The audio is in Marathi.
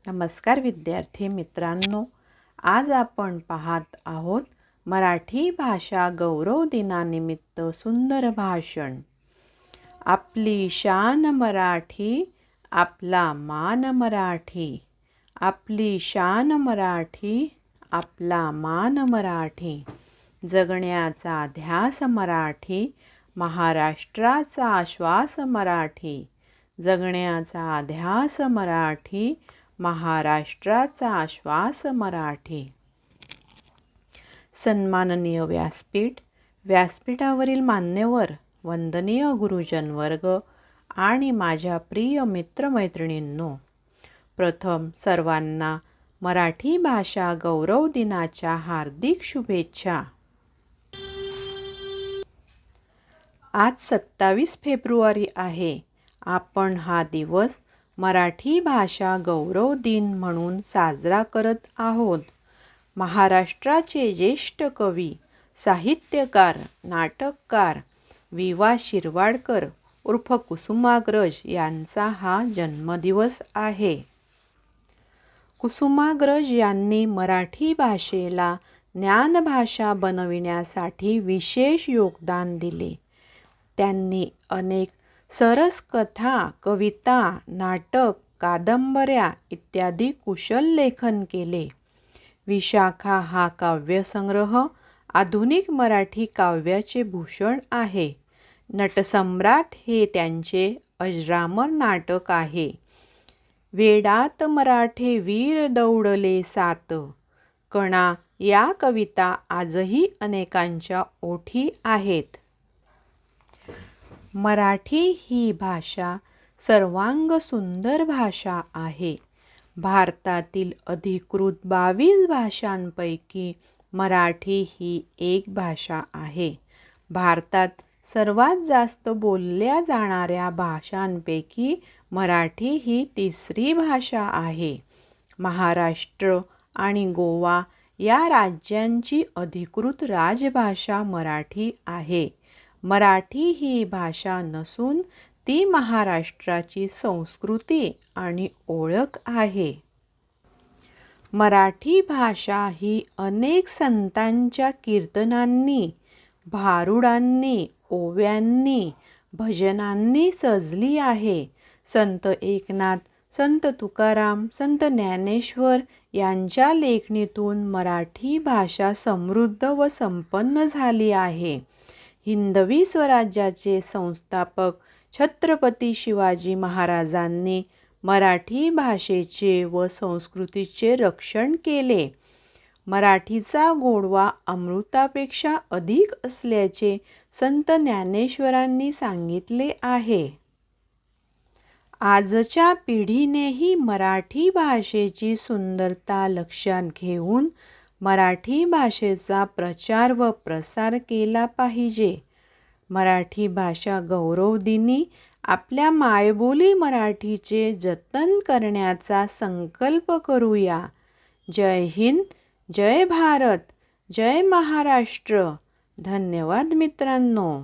नमस्कार विद्यार्थी मित्रांनो, आज आपण पाहत आहोत मराठी भाषा गौरव दिनानिमित्त सुंदर भाषण। आपली शान मराठी, आपला मान मराठी, आपली शान मराठी, आपला मान मराठी, जगण्याचा ध्यास मराठी, महाराष्ट्राचा श्वास मराठी, जगण्याचा ध्यास मराठी, महाराष्ट्राचा श्वास मराठी। सन्माननीय व्यासपीठ, व्यासपीठावरील मान्यवर, वंदनीय गुरुजन वर्ग आणि माझ्या प्रिय मित्रमैत्रिणींनो, प्रथम सर्वांना मराठी भाषा गौरव दिनाच्या हार्दिक शुभेच्छा। आज 27 फेब्रुवारी आहे। आपण हा दिवस मराठी भाषा गौरव दिन म्हणून साजरा करत आहोत। महाराष्ट्राचे ज्येष्ठ कवी, साहित्यकार, नाटककार वि.वा. शिरवाडकर उर्फ कुसुमाग्रज यांचा हा जन्मदिवस आहे। कुसुमाग्रज यांनी मराठी भाषेला ज्ञानभाषा बनविण्यासाठी विशेष योगदान दिले। त्यांनी अनेक सरस कथा, कविता, नाटक, कादंबऱ्या इत्यादी कुशल लेखन केले। विशाखा हा काव्यसंग्रह आधुनिक मराठी काव्याचे भूषण आहे। नटसम्राट हे त्यांचे अजरामर नाटक आहे। वेडात मराठे वीर दौडले सात, कणा या कविता आजही अनेकांच्या ओठी आहेत। मराठी ही भाषा सर्वांग सुंदर भाषा आहे। भारतातील अधिकृत 22 भाषांपैकी मराठी ही एक भाषा आहे। भारतात सर्वात जास्त बोलल्या जाणाऱ्या भाषांपैकी मराठी ही तिसरी भाषा आहे। महाराष्ट्र आणि गोवा या राज्यांची अधिकृत राजभाषा मराठी आहे। मराठी ही भाषा नसून ती महाराष्ट्राची संस्कृती आणि ओळख आहे। मराठी भाषा ही अनेक संतांच्या कीर्तनांनी, भारुडांनी, ओव्यांनी, भजनांनी सजली आहे। संत एकनाथ, संत तुकाराम, संत ज्ञानेश्वर यांच्या लेखणीतून मराठी भाषा समृद्ध व संपन्न झाली आहे। हिंदवी स्वराज्याचे संस्थापक छत्रपती शिवाजी महाराजांनी मराठी भाषेचे व संस्कृतीचे रक्षण केले। मराठीचा गोडवा अमृतापेक्षा अधिक असल्याचे संत ज्ञानेश्वरांनी सांगितले आहे। आजच्या पिढीनेही मराठी भाषेची सुंदरता लक्षात घेऊन मराठी भाषेचा प्रचार व प्रसार केला पाहिजे। मराठी भाषा गौरव दिनी आपल्या मायबोली मराठीचे जतन करण्याचा संकल्प करूया। जय हिंद, जय भारत, जय महाराष्ट्र। धन्यवाद मित्रांनो।